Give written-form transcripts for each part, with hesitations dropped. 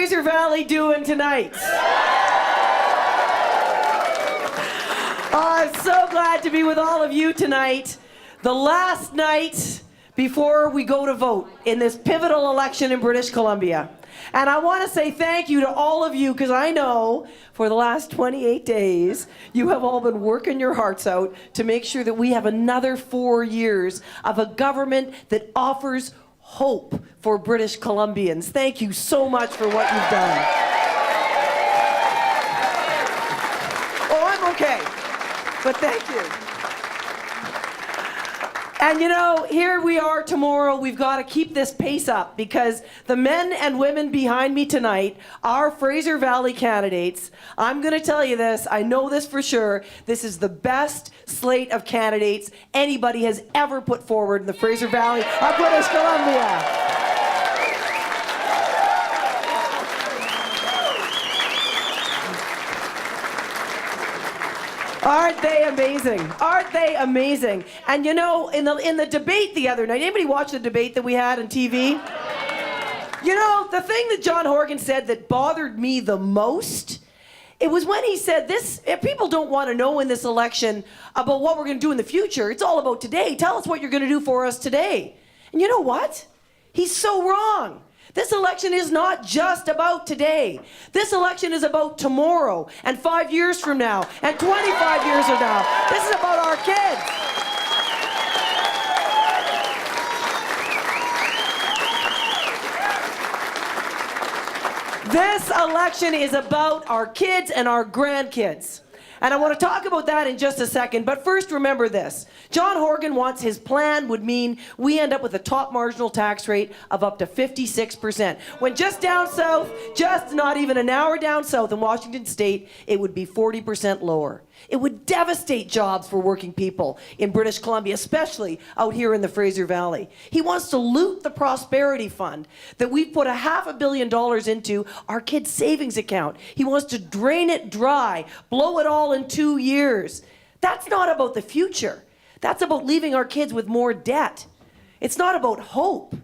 Fraser Valley doing tonight? I'm so glad to be with all of you tonight. The last night before we go to vote in this pivotal election in British Columbia. And I want to say thank you to all of you, because I know for the last 28 days, you have all been working your hearts out to make sure that we have another 4 years of a government that offers hope for British Columbians. Thank you so much for what you've done. Oh, I'm okay, but thank you. And you know, here we are tomorrow. We've got to keep this pace up, because the men and women behind me tonight are Fraser Valley candidates. I'm going to tell you this. I know this for sure. This is the best slate of candidates anybody has ever put forward in the Fraser Valley of British Columbia. Aren't they amazing? Aren't they amazing? And you know, in the debate the other night, anybody watch the debate that we had on TV? You know, the thing that John Horgan said that bothered me the most, it was when he said this, if people don't want to know in this election about what we're going to do in the future. It's all about today. Tell us what you're going to do for us today. And you know what? He's so wrong. This election is not just about today. This election is about tomorrow, and 5 years from now, and 25 years from now. This is about our kids. This election is about our kids and our grandkids. And I want to talk about that in just a second. But first, remember this. John Horgan wants his plan would mean we end up with a top marginal tax rate of up to 56%. When just down south, just not even an hour down south in Washington State, it would be 40% lower. It would devastate jobs for working people in British Columbia, especially out here in the Fraser Valley. He wants to loot the prosperity fund that we've put $500 million into our kids' savings account. He wants to drain it dry, blow it all in 2 years. That's not about the future. That's about leaving our kids with more debt. It's not about hope.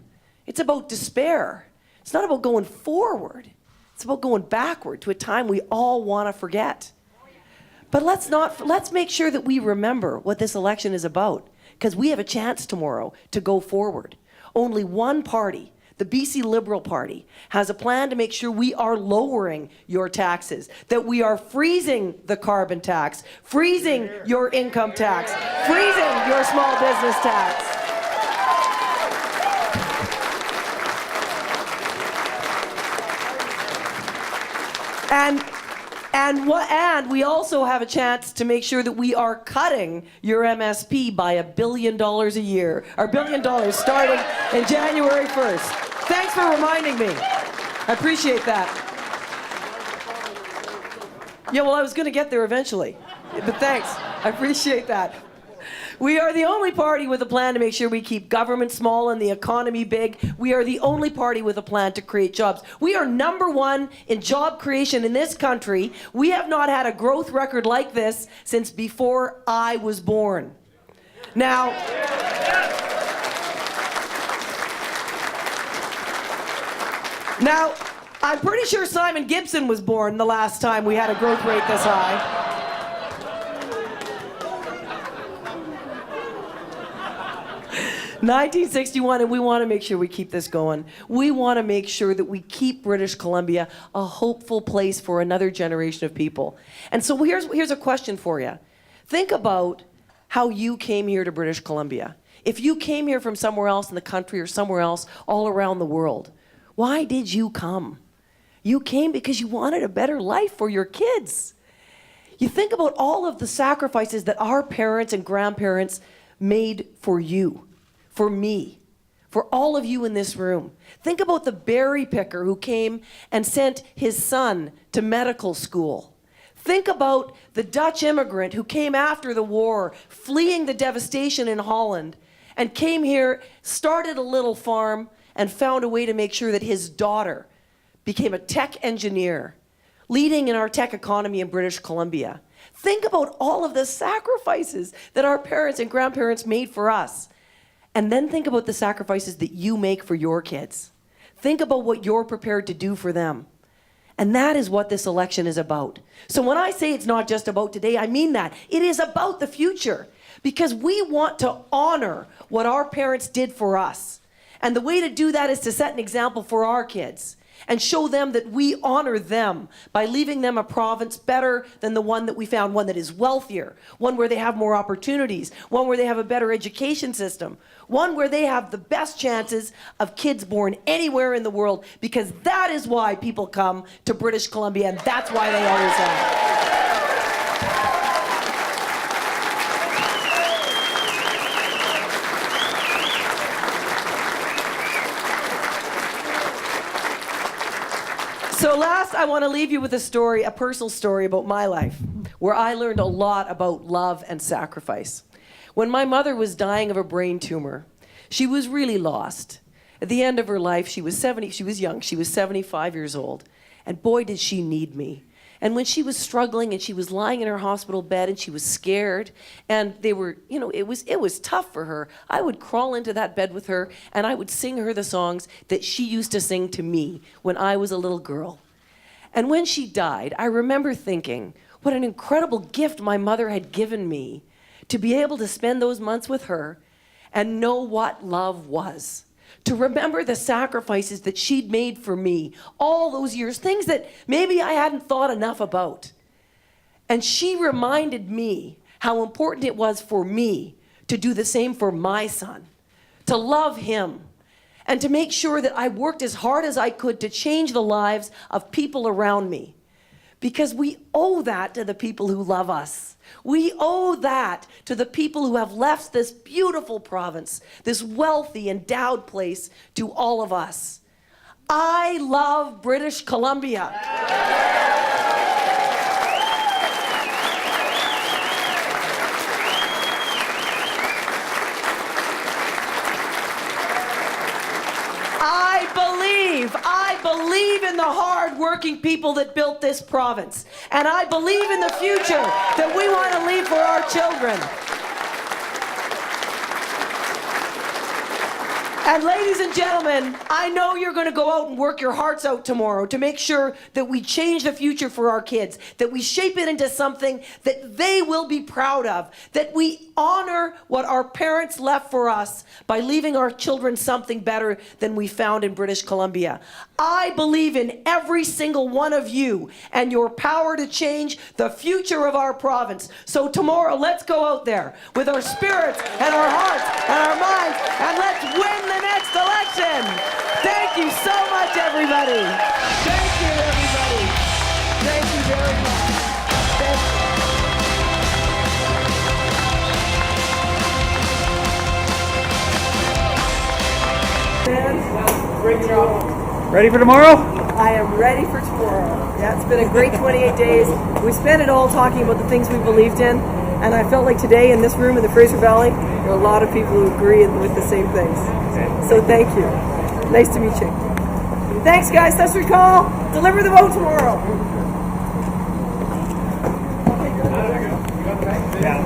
It's about despair. It's not about going forward. It's about going backward to a time we all want to forget. But let's make sure that we remember what this election is about, because we have a chance tomorrow to go forward. Only one party, the BC Liberal Party, has a plan to make sure we are lowering your taxes, that we are freezing the carbon tax, freezing your income tax, freezing your small business tax. And we also have a chance to make sure that we are cutting your MSP by $1 billion a year, or $1 billion starting in January 1st. Thanks for reminding me. I appreciate that. Yeah, well, I was going to get there eventually, but thanks. I appreciate that. We are the only party with a plan to make sure we keep government small and the economy big. We are the only party with a plan to create jobs. We are #1 in job creation in this country. We have not had a growth record like this since before I was born. Now, I'm pretty sure Simon Gibson was born the last time we had a growth rate this high. 1961, and we want to make sure we keep this going. We want to make sure that we keep British Columbia a hopeful place for another generation of people. And so here's a question for you. Think about how you came here to British Columbia. If you came here from somewhere else in the country or somewhere else all around the world, why did you come? You came because you wanted a better life for your kids. You think about all of the sacrifices that our parents and grandparents made for you. For me, for all of you in this room. Think about the berry picker who came and sent his son to medical school. Think about the Dutch immigrant who came after the war, fleeing the devastation in Holland, and came here, started a little farm, and found a way to make sure that his daughter became a tech engineer, leading in our tech economy in British Columbia. Think about all of the sacrifices that our parents and grandparents made for us. And then think about the sacrifices that you make for your kids. Think about what you're prepared to do for them. And that is what this election is about. So when I say it's not just about today, I mean that. It is about the future. Because we want to honor what our parents did for us. And the way to do that is to set an example for our kids and show them that we honor them by leaving them a province better than the one that we found, one that is wealthier, one where they have more opportunities, one where they have a better education system, one where they have the best chances of kids born anywhere in the world, because that is why people come to British Columbia, and that's why they always have. So last, I want to leave you with a story, a personal story about my life, where I learned a lot about love and sacrifice. When my mother was dying of a brain tumor, she was really lost. At the end of her life, she was young, she was 75 years old, and boy did she need me. And when she was struggling and she was lying in her hospital bed and she was scared and they were, it was tough for her, I would crawl into that bed with her and I would sing her the songs that she used to sing to me when I was a little girl. And when she died, I remember thinking, what an incredible gift my mother had given me to be able to spend those months with her and know what love was. To remember the sacrifices that she'd made for me all those years, things that maybe I hadn't thought enough about. And she reminded me how important it was for me to do the same for my son, to love him, and to make sure that I worked as hard as I could to change the lives of people around me. Because we owe that to the people who love us. We owe that to the people who have left this beautiful province, this wealthy, endowed place, to all of us. I love British Columbia. I believe in the hard-working people that built this province. And I believe in the future that we want to leave for our children. And ladies and gentlemen, I know you're going to go out and work your hearts out tomorrow to make sure that we change the future for our kids, that we shape it into something that they will be proud of, that we honor what our parents left for us by leaving our children something better than we found in British Columbia. I believe in every single one of you and your power to change the future of our province. So tomorrow, let's go out there with our spirits and our hearts and our minds, and let's win the next election. Thank you so much, everybody. Thank you, everybody. Thank you very much. Great job. Ready for tomorrow? I am ready for tomorrow. Yeah, it's been a great 28 days. We spent it all talking about the things we believed in, and I felt like today in this room in the Fraser Valley, there are a lot of people who agree with the same things. So thank you. Nice to meet you. Thanks, guys. That's your call. Deliver the vote tomorrow.